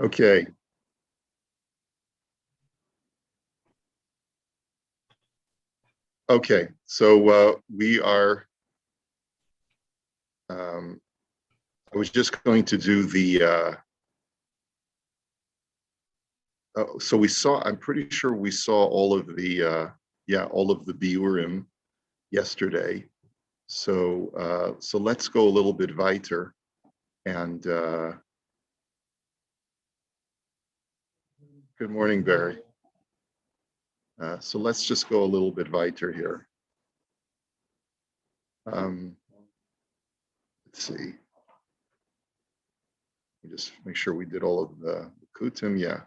Okay. Okay. So we are. I was just going to do the. So we saw. I'm pretty sure we saw all of the. All of the biurim yesterday. So let's go a little bit weiter, and good morning, Barry. So let's just go a little bit weiter here. Let's see. Just make sure we did all of the kutim. Yeah.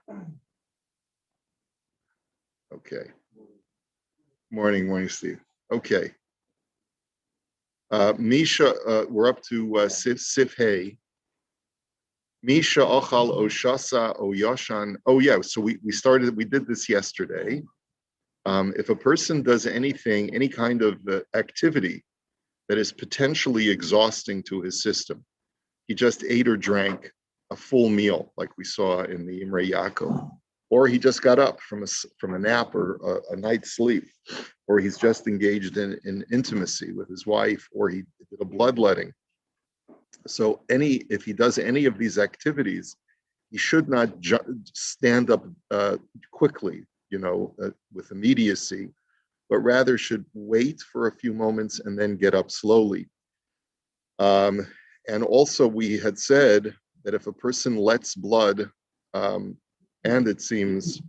Okay. Morning, Steve. Okay. Misha, we're up to Sif Hay. Misha Ochal Oshasa Oyashan. Oh yeah, so we did this yesterday. If a person does anything, any kind of activity that is potentially exhausting to his system, he just ate or drank a full meal, like we saw in the Imrei Yaakov, or he just got up from a nap or a night's sleep, or he's just engaged in intimacy with his wife, or he did a bloodletting. So if he does any of these activities, he should not stand up quickly, with immediacy, but rather should wait for a few moments and then get up slowly. And also we had said that if a person lets blood, and it seems,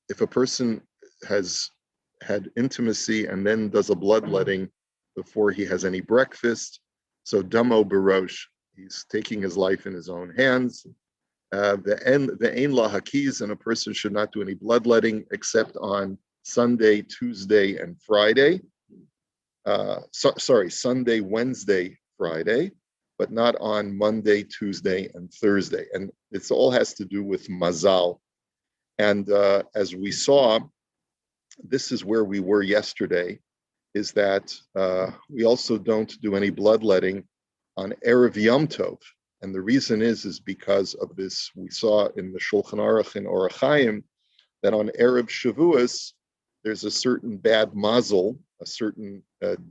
if a person has had intimacy and then does a bloodletting before he has any breakfast, so damo barosh, he's taking his life in his own hands. The ein lahakiz, and a person should not do any bloodletting except on Sunday, Tuesday, and Friday. Sunday, Wednesday, Friday, but not on Monday, Tuesday, and Thursday. And it all has to do with mazal. And as we saw, this is where we were yesterday, is that we also don't do any bloodletting on Erev Yom Tov. And the reason is because of this. We saw in the Shulchan Aruch in Orach Chaim that on Erev Shavuos, there's a certain bad mazel, a certain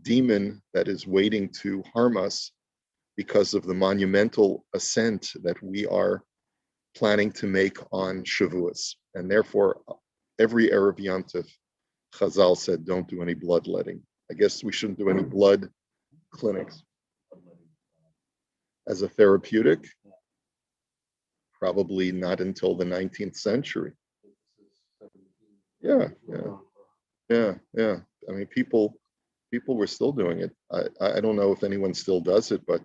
demon that is waiting to harm us because of the monumental ascent that we are planning to make on Shavuos. And therefore, every Erev Yom Tov, Chazal said, don't do any bloodletting. I guess we shouldn't do any blood clinics. As a therapeutic, probably not until the 19th century. Yeah. I mean, people were still doing it. I don't know if anyone still does it, but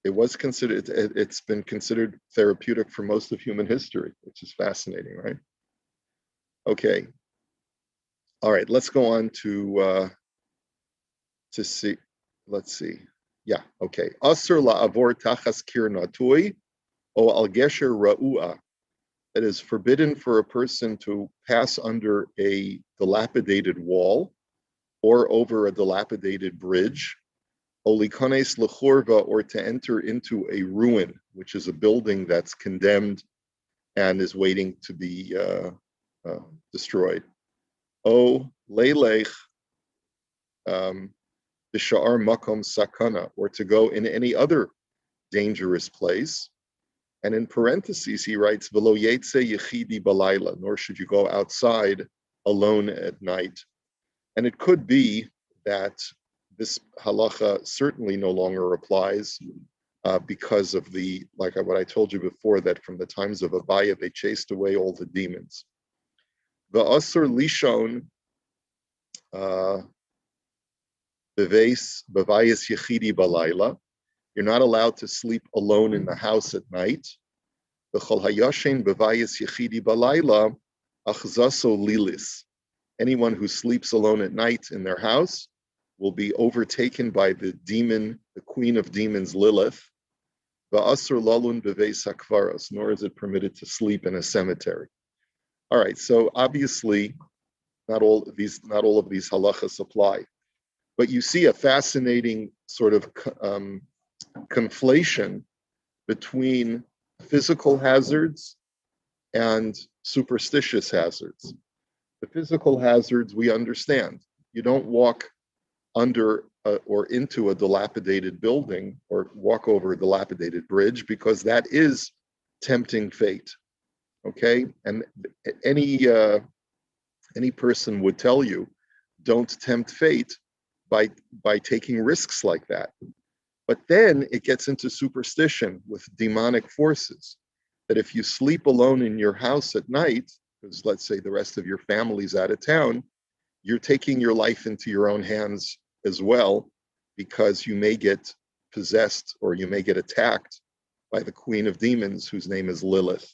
it was considered. It's been considered therapeutic for most of human history, which is fascinating, right? Okay. All right. Let's go on to see. Let's see. Yeah. Okay. Asur la'avor tachas kir natui o al gesher ra'ua. It is forbidden for a person to pass under a dilapidated wall or over a dilapidated bridge, olikones lechorva, or to enter into a ruin, which is a building that's condemned and is waiting to be destroyed. O leilech b'sha'ar makom sakana, or to go in any other dangerous place. And in parentheses, he writes, "V'lo yetze yechidi balayla," nor should you go outside alone at night. And it could be that this halacha certainly no longer applies because of like what I told you before, that from the times of Abaya, they chased away all the demons. V'asur lishon bevayis yechidi balayla. You're not allowed to sleep alone in the house at night. Anyone who sleeps alone at night in their house will be overtaken by the demon, the queen of demons, Lilith. Nor is it permitted to sleep in a cemetery. All right, so obviously, not all of these halachas apply, but you see a fascinating sort of conflation between physical hazards and superstitious hazards. The physical hazards we understand. You don't walk under or into a dilapidated building or walk over a dilapidated bridge because that is tempting fate. Okay, and any person would tell you, don't tempt fate by taking risks like that. But then it gets into superstition with demonic forces. That if you sleep alone in your house at night, because let's say the rest of your family's out of town, you're taking your life into your own hands as well, because you may get possessed or you may get attacked by the queen of demons, whose name is Lilith.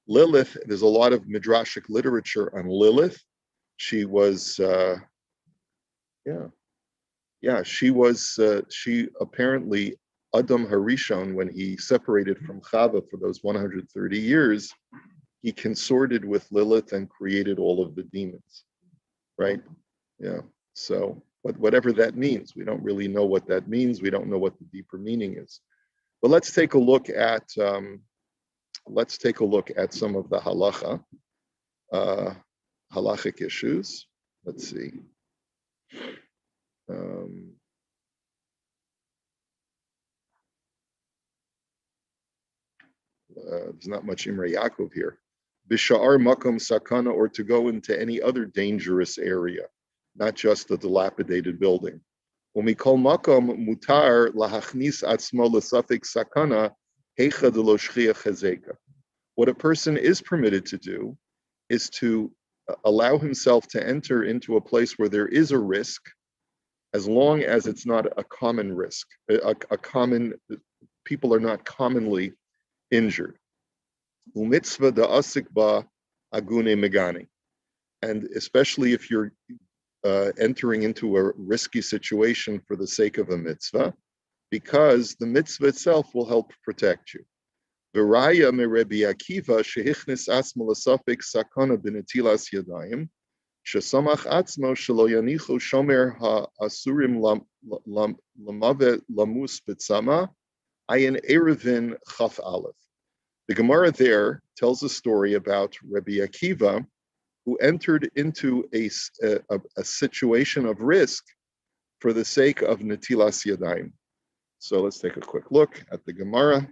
Lilith, there's a lot of midrashic literature on Lilith. She was, she apparently, Adam Harishon, when he separated from Chava for those 130 years, he consorted with Lilith and created all of the demons, right? Yeah, so whatever that means, we don't really know what that means. We don't know what the deeper meaning is. But let's take a look at some of the halachic issues. Let's see. There's not much Imrei Yaakov here. Bisha'ar makom sakana, or to go into any other dangerous area, not just a dilapidated building. Umikol makom mutar lahachnis atzmo l'safik sakana heicha delo shchiach hezeka. What a person is permitted to do is to allow himself to enter into a place where there is a risk, as long as it's not a common risk. People are not commonly injured. Umitzvah da asik ba agune megani. And especially if you're entering into a risky situation for the sake of a mitzvah, because the mitzvah itself will help protect you. V'raya me Rabbi Akiva shehichnis atzmo l'safek sakana b'netilas yadayim shesamach atzmo shelo yanichu shomer ha'asurim lamavet lamus b'tzama ayin erevin chaf aleph. The Gemara there tells a story about Rabbi Akiva, who entered into a situation of risk for the sake of netilas yadayim. So let's take a quick look at the Gemara.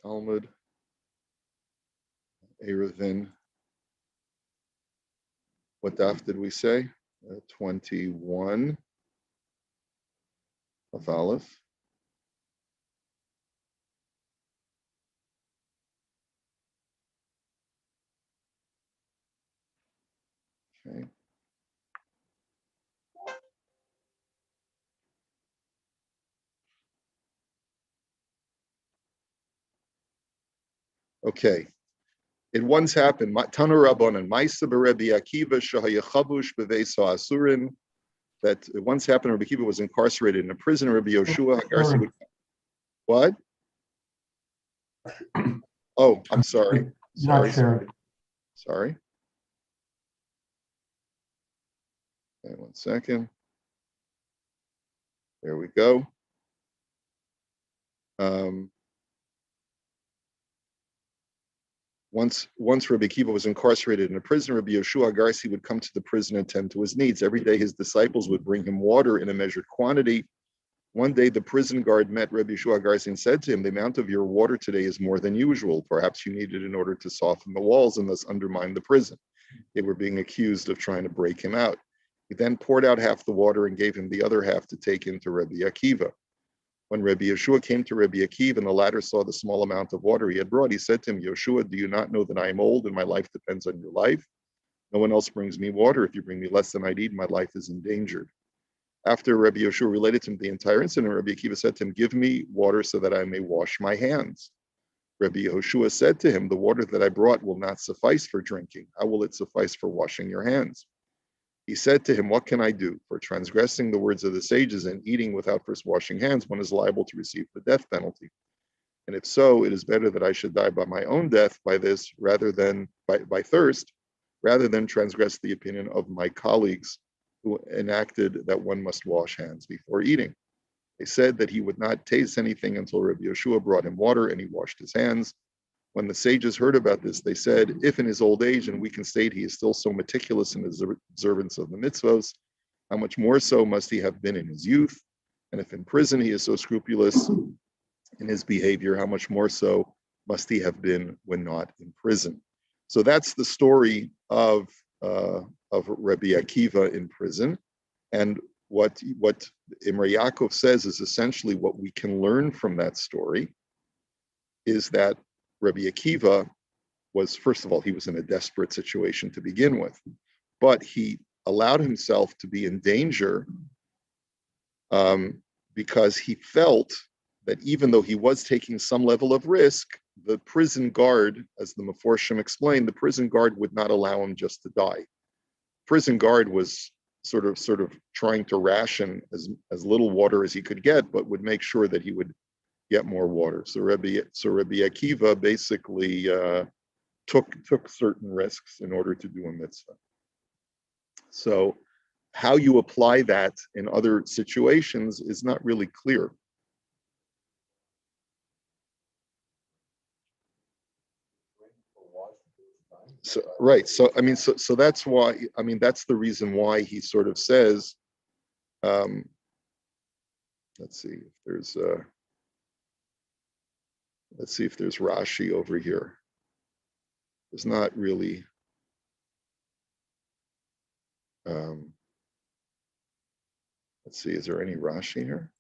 Talmud, Erevin. What daf did we say? 21 of Aleph. Okay. Okay. It once happened, Tanu Rabbanan, Maisa Berebi Akiva, Shahayachabush Beveso Asurin, that it once happened, Rabbi Akiva was incarcerated in a prison. Rabbi Yoshua Hagarsi would. What? Oh, I'm sorry. Sorry. Okay, 1 second. There we go. Once Rabbi Akiva was incarcerated in a prison, Rabbi Yoshua Hagarsi would come to the prison and tend to his needs. Every day his disciples would bring him water in a measured quantity. One day the prison guard met Rabbi Yoshua Hagarsi and said to him, "The amount of your water today is more than usual. Perhaps you need it in order to soften the walls and thus undermine the prison." They were being accused of trying to break him out. He then poured out half the water and gave him the other half to take into Rabbi Akiva. When Rabbi Yeshua came to Rabbi Akiva and the latter saw the small amount of water he had brought, he said to him, "Yeshua, do you not know that I am old and my life depends on your life? No one else brings me water. If you bring me less than I need, my life is endangered." After Rabbi Yeshua related to him the entire incident, Rabbi Akiva said to him, "Give me water so that I may wash my hands." Rabbi Yehoshua said to him, "The water that I brought will not suffice for drinking. How will it suffice for washing your hands?" He said to him, "What can I do? For transgressing the words of the sages and eating without first washing hands, one is liable to receive the death penalty. And if so, it is better that I should die by my own death by this rather than by thirst, rather than transgress the opinion of my colleagues who enacted that one must wash hands before eating. They said that he would not taste anything until Rabbi Yeshua brought him water and he washed his hands. When the sages heard about this, they said, if in his old age and weakened state he is still so meticulous in his observance of the mitzvos, how much more so must he have been in his youth? And if in prison he is so scrupulous in his behavior, how much more so must he have been when not in prison? So that's the story of Rabbi Akiva in prison. And what Imrei Yaakov says is essentially what we can learn from that story is that Rabbi Akiva was, first of all, he was in a desperate situation to begin with, but he allowed himself to be in danger because he felt that even though he was taking some level of risk, the prison guard, as the Meforshim explained, the prison guard would not allow him just to die. Prison guard was sort of trying to ration as little water as he could get, but would make sure that he would get more water. So Rabbi Akiva basically took certain risks in order to do a mitzvah. So how you apply that in other situations is not really clear. So, right. So I mean, so that's why. I mean, that's the reason why he sort of says. Let's see if there's. Let's see if there's Rashi over here. There's not really. Let's see. Is there any Rashi here?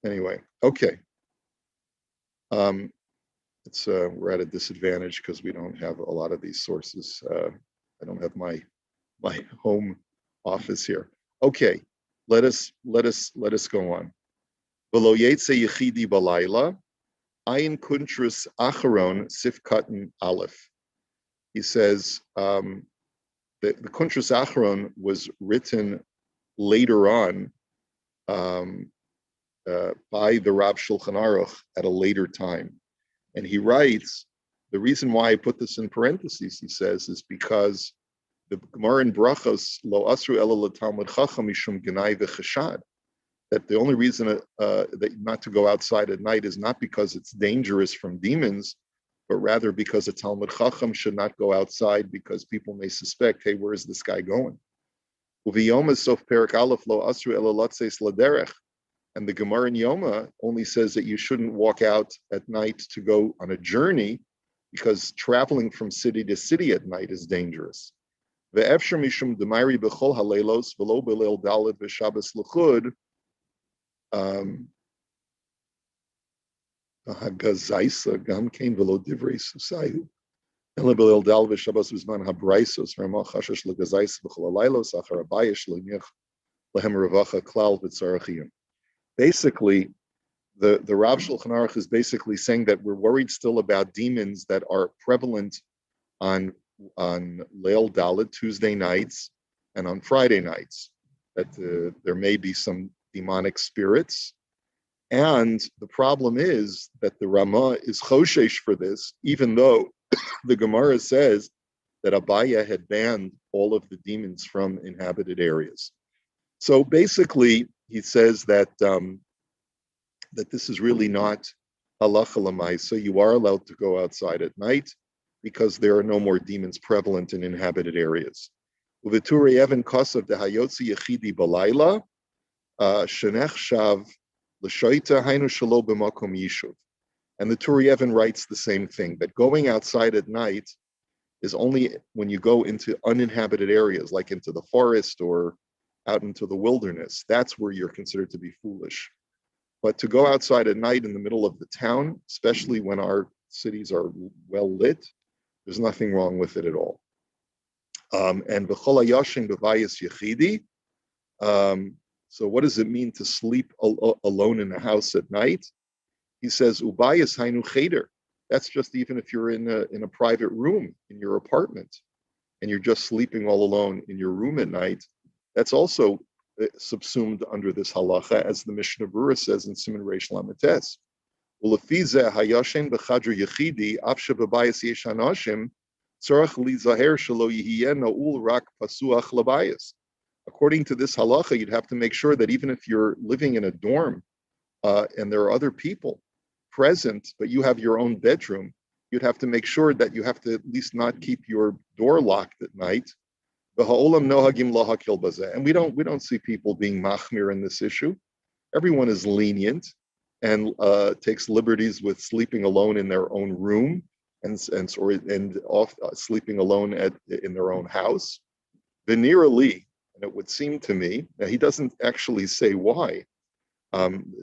Anyway, okay. It's we're at a disadvantage because we don't have a lot of these sources. I don't have my home office here. Okay, let us go on. V'lo yetze yechidi balayla, ayin kuntrus acharon sifkatan aleph. He says the kuntrus acharon was written later on by the Rav Shulchan Aruch at a later time. And he writes, the reason why I put this in parentheses, he says, is because the Gemara in Brachos, lo asru ela l'talmid chacham mishum genai v'chashad, that the only reason that not to go outside at night is not because it's dangerous from demons, but rather because a Talmud Chacham should not go outside because people may suspect, hey, where is this guy going? Uviyom sof perik aleph lo asru ela latzeis laderech. And the Gemara in Yoma only says that you shouldn't walk out at night to go on a journey because traveling from city to city at night is dangerous. Ve'efshar mishum demairi b'chol haleilos v'lo b'leil dalet v'shabbos l'chud hagazaisa gam kein v'lo divrei susayu ela b'leil dalet v'shabbos b'zman habraisos v'ramah chashash l'gazaisa b'chol haleilos achar abayish l'niach lehem revacha klal v'tzarachiyim. Basically, the Rav Shulchan Aruch is basically saying that we're worried still about demons that are prevalent on Leil Dalet Tuesday nights and on Friday nights. That there may be some demonic spirits, and the problem is that the Ramah is choshesh for this, even though the Gemara says that Abaya had banned all of the demons from inhabited areas. So basically, he says that that this is really not halacha l'mais. So you are allowed to go outside at night because there are no more demons prevalent in inhabited areas. Uveturei even kosav dehayotzi yechidi balayla shenech shav l'shoita hainu shelo b'makom yishuv. And the Turei Even writes the same thing, that going outside at night is only when you go into uninhabited areas, like into the forest or out into the wilderness. That's where you're considered to be foolish. But to go outside at night in the middle of the town, especially when our cities are well lit, there's nothing wrong with it at all. And b'chol hayashin b'vayis yechidi. So what does it mean to sleep alone in a house at night? He says, ubayis hainu cheder. That's just even if you're in a private room in your apartment and you're just sleeping all alone in your room at night. That's also subsumed under this halacha, as the Mishnah Berurah says in Siman Reish Lamed Tes. ולפי זה הישן בחדר יחידי, אף שבבייס יש אנשים, צריך להיזהר שלא יהיה נעול רק פסוח לבייס. According to this halacha, you'd have to make sure that even if you're living in a dorm and there are other people present, but you have your own bedroom, you'd have to make sure that you have to at least not keep your door locked at night. And we don't see people being machmir in this issue. Everyone is lenient and takes liberties with sleeping alone in their own room and sleeping alone in their own house. Venerally, and it would seem to me, now he doesn't actually say why.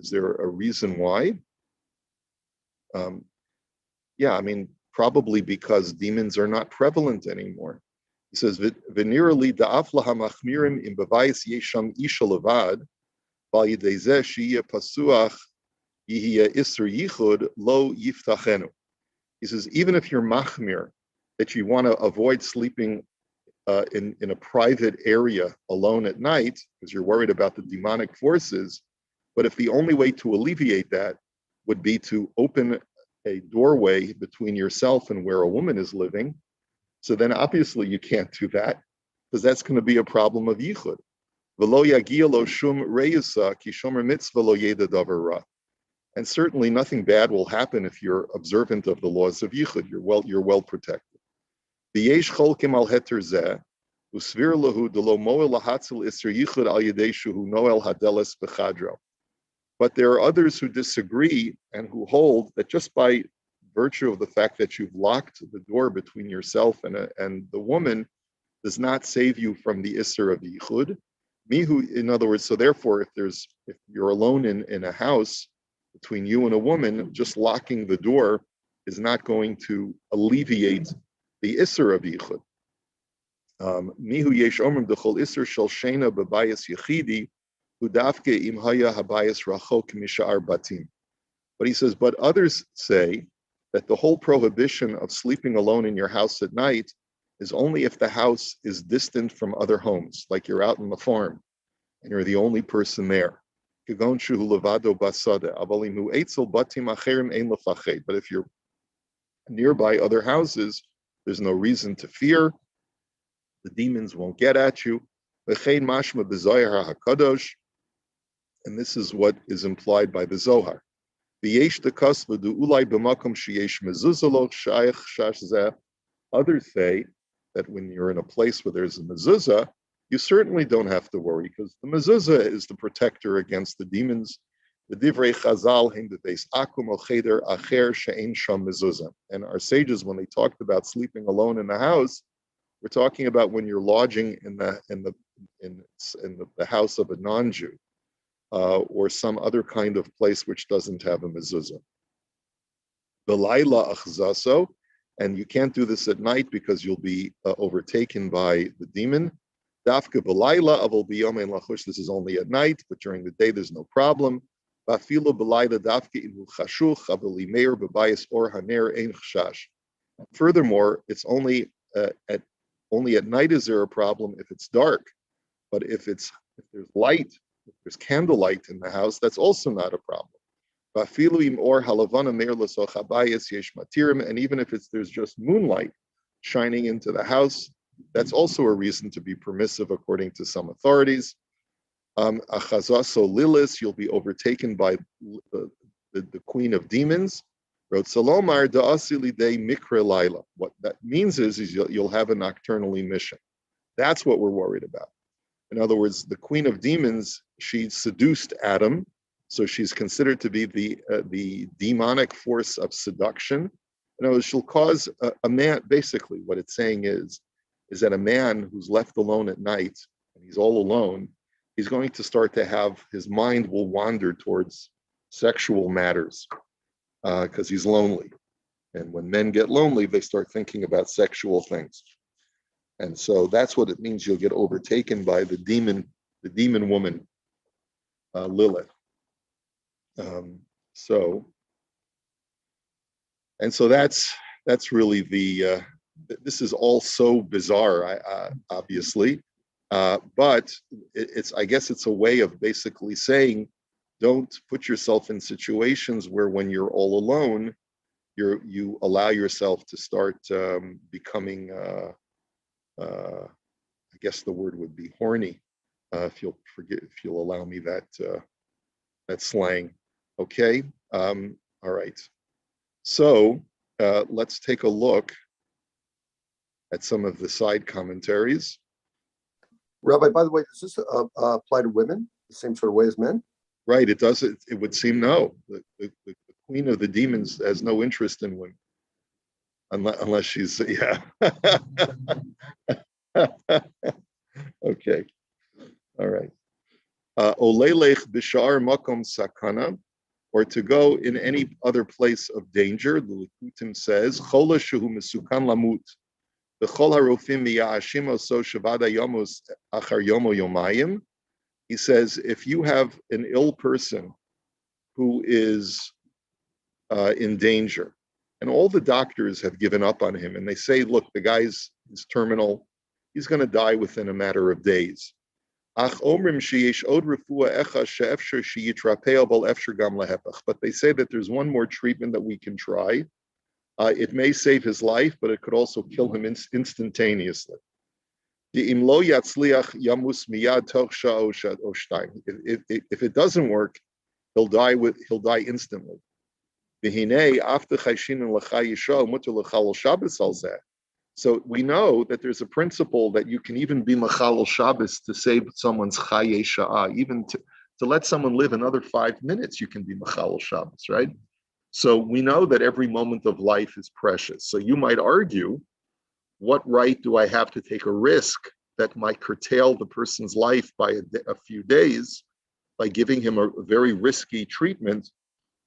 Is there a reason why? Yeah, I mean, probably because demons are not prevalent anymore. He says, "Venerally da'af lahamachmirim im bevayis yesham isha levad, bal yidei zeh sheyeh pasuach yihiyeh isur yichud lo yiftachenu." He says, even if you're machmir, that you want to avoid sleeping in a private area alone at night because you're worried about the demonic forces, but if the only way to alleviate that would be to open a doorway between yourself and where a woman is living, so then obviously you can't do that because that's going to be a problem of yichud. And certainly nothing bad will happen if you're observant of the laws of yichud. You're well protected. But there are others who disagree and who hold that just by virtue of the fact that you've locked the door between yourself and the woman does not save you from the isser of yichud. Mihu, in other words, so therefore, if you're alone in a house between you and a woman, just locking the door is not going to alleviate the isser of yichud. Mihu yesh omrim dechol isser shel shena bebayis yechidi udavke im haya habayis rachok mishar batim. But he says, but others say that the whole prohibition of sleeping alone in your house at night is only if the house is distant from other homes, like you're out on the farm and you're the only person there. But if you're nearby other houses, there's no reason to fear. The demons won't get at you. And this is what is implied by the Zohar. Others say that when you're in a place where there's a mezuzah, you certainly don't have to worry because the mezuzah is the protector against the demons. And our sages, when they talked about sleeping alone in the house, we're talking about when you're lodging in the house of a non-Jew or some other kind of place which doesn't have a mezuzah. B'layla achzaso, and you can't do this at night because you'll be overtaken by the demon. Dafka b'layla avol b'yomein lachush. This is only at night, but during the day there's no problem. Ba'filo b'layla dafka inu chashuch avol imeir b'bayis or haner ein chashash. Furthermore, it's only at night is there a problem if it's dark, but if there's light, if there's candlelight in the house, that's also not a problem. And even if there's just moonlight shining into the house, that's also a reason to be permissive according to some authorities. So Lilith, you'll be overtaken by the queen of demons. What that means is you'll have a nocturnal emission. That's what we're worried about. In other words, the queen of demons, she seduced Adam, so she's considered to be the demonic force of seduction. In other words, she'll cause a man, basically what it's saying is that a man who's left alone at night, and he's all alone, he's going to start to have, his mind will wander towards sexual matters because he's lonely. And when men get lonely, they start thinking about sexual things. And so that's what it means. You'll get overtaken by the demon woman, Lilith. So that's really this is all so bizarre, obviously, but I guess it's a way of basically saying, don't put yourself in situations where when you're all alone, you allow yourself to start becoming, I guess the word would be horny, if you'll allow me that slang. Okay. All right. So let's take a look at some of the side commentaries. Rabbi, by the way, does this apply to women the same sort of way as men? Right. It does. It would seem no. The queen of the demons has no interest in women, unless she's yeah. Okay. All right. Olelech b'shar makom sakana, or to go in any other place of danger. The Likutim says, Chola shehu mesukan lamut. The chol harofim miyashim oso shavada yomos achar yomo yomayim. He says, if you have an ill person who is in danger, and all the doctors have given up on him, and they say, look, the guy's is terminal, he's going to die within a matter of days. But they say that there's one more treatment that we can try. It may save his life, but it could also kill him instantaneously. If it doesn't work, he'll die instantly. So we know that there's a principle that you can even be Machal Shabbos to save someone's Chaye Sha'ah, even to let someone live another 5 minutes, you can be Machal Shabbos, right? So we know that every moment of life is precious. So you might argue, what right do I have to take a risk that might curtail the person's life by a few days by giving him a very risky treatment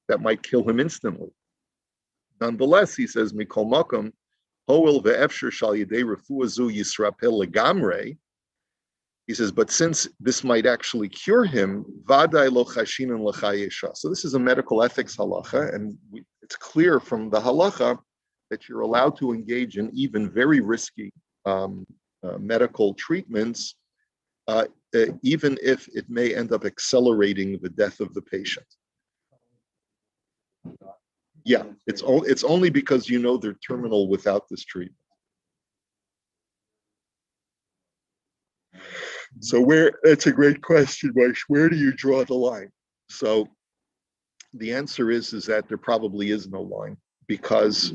that might kill him instantly? Nonetheless, he says, Mikol Makom, he says, but since this might actually cure him, so this is a medical ethics halacha, and it's clear from the halacha that you're allowed to engage in even very risky medical treatments, even if it may end up accelerating the death of the patient. Yeah, it's only because you know they're terminal without this treatment. So that's a great question, Mike. Where do you draw the line? So the answer is that there probably is no line, because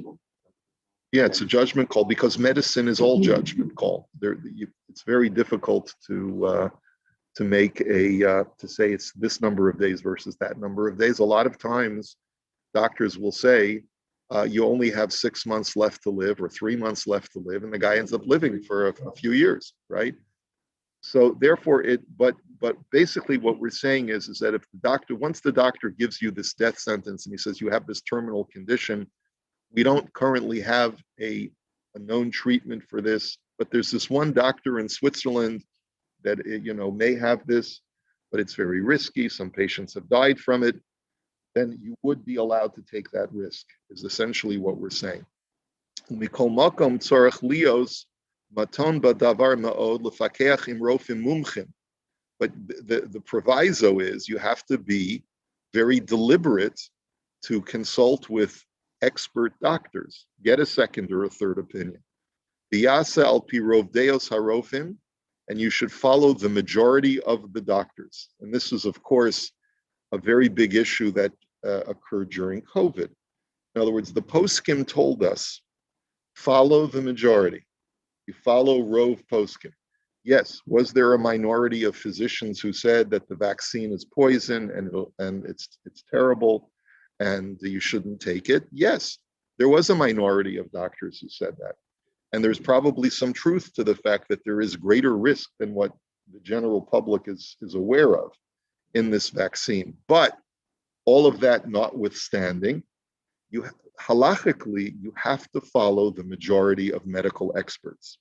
it's a judgment call, because medicine is all judgment call. It's very difficult to make to say it's this number of days versus that number of days. A lot of times doctors will say, you only have 6 months left to live or 3 months left to live, and the guy ends up living for a few years, right? So therefore, but basically what we're saying is that if once the doctor gives you this death sentence and he says you have this terminal condition, we don't currently have a known treatment for this, but there's this one doctor in Switzerland that may have this, but it's very risky. Some patients have died from it. Then you would be allowed to take that risk, is essentially what we're saying. Mikol makom tzorech lios maton badavar ma'od lefakeach im rofim mumchim. But the proviso is you have to be very deliberate to consult with expert doctors. Get a second or a third opinion. Biyasa al pi rov deos harofim, and you should follow the majority of the doctors. And this is, of course, a very big issue that occurred during COVID. In other words, the poskim told us, follow the majority. You follow Rov poskim. Yes, was there a minority of physicians who said that the vaccine is poison and it's terrible and you shouldn't take it? Yes, there was a minority of doctors who said that. And there's probably some truth to the fact that there is greater risk than what the general public is aware of in this vaccine. But all of that notwithstanding, halachically, you have to follow the majority of medical experts.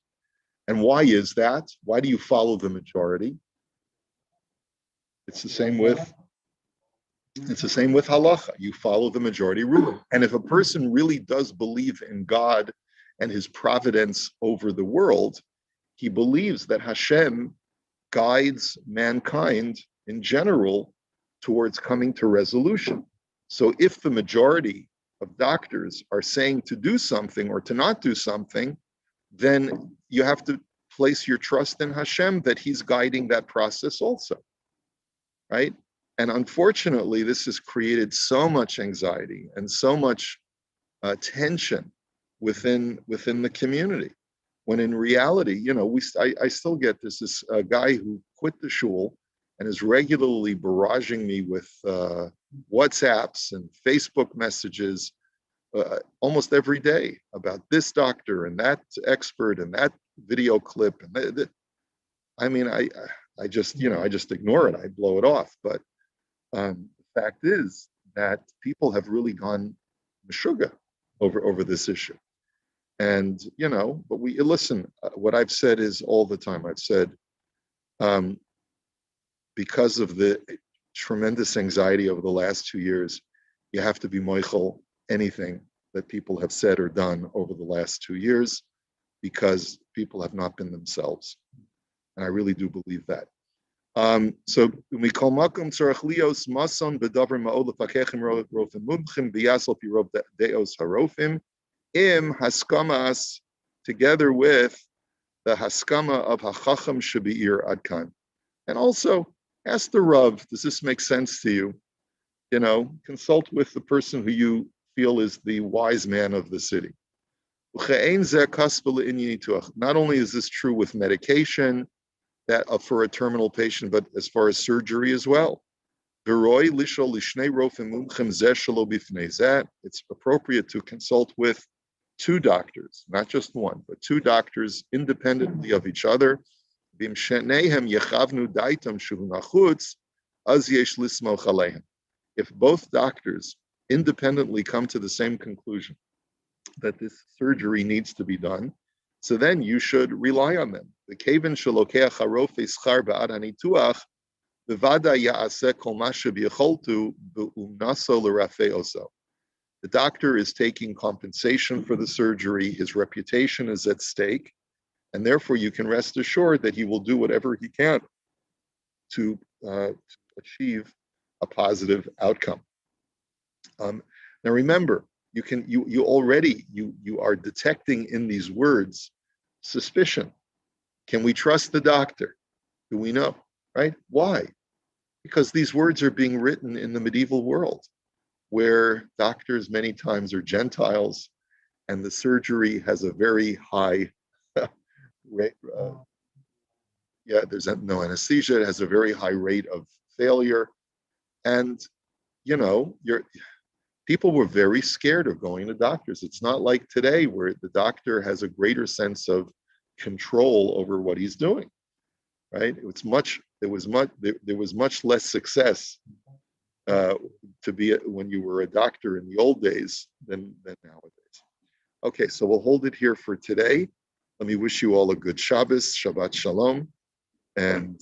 And why is that? Why do you follow the majority? It's the same with halacha. You follow the majority ruling. And if a person really does believe in God and his providence over the world, he believes that Hashem guides mankind in general towards coming to resolution. So if the majority of doctors are saying to do something or to not do something, then you have to place your trust in Hashem that He's guiding that process also, right? And unfortunately, this has created so much anxiety and so much tension within the community. When in reality, I still get this guy who quit the shul and is regularly barraging me with WhatsApps and Facebook messages almost every day about this doctor and that expert and that video clip. And I just ignore it. I blow it off. But the fact is that people have really gone meshuggah over this issue. And, but we listen, what I've said is all the time, I've said, because of the tremendous anxiety over the last 2 years, you have to be moichel anything that people have said or done over the last 2 years, because people have not been themselves. And I really do believe that. So we call makom tzarach lios mason bedavar ma'od lefakechim rofim mumchim biyasol pi rov deos harofim im haskamas, together with the haskama of hachacham shebeir adkan. And also ask the Rav, does this make sense to you? Consult with the person who you feel is the wise man of the city. Not only is this true with medication, that for a terminal patient, but as far as surgery as well. It's appropriate to consult with 2 doctors, not just one, but 2 doctors independently of each other. If both doctors independently come to the same conclusion that this surgery needs to be done, so then you should rely on them. The kaven shalokeach harofe schar ba'ad hanituach bevada ya'aseh kol ma shebiyacholtu be'umnaso l'rafei oso. The doctor is taking compensation for the surgery. His reputation is at stake, and therefore you can rest assured that he will do whatever he can to achieve a positive outcome. Now remember, you already are detecting in these words suspicion. Can we trust the doctor? Do we know? Right? Why? Because these words are being written in the medieval world, where doctors many times are Gentiles, and the surgery has a very high rate. There's no anesthesia. It has a very high rate of failure, and people were very scared of going to doctors. It's not like today where the doctor has a greater sense of control over what he's doing, right? There was much less success to be when you were a doctor in the old days than nowadays. Okay, so we'll hold it here for today. Let me wish you all a good Shabbos, Shabbat Shalom, and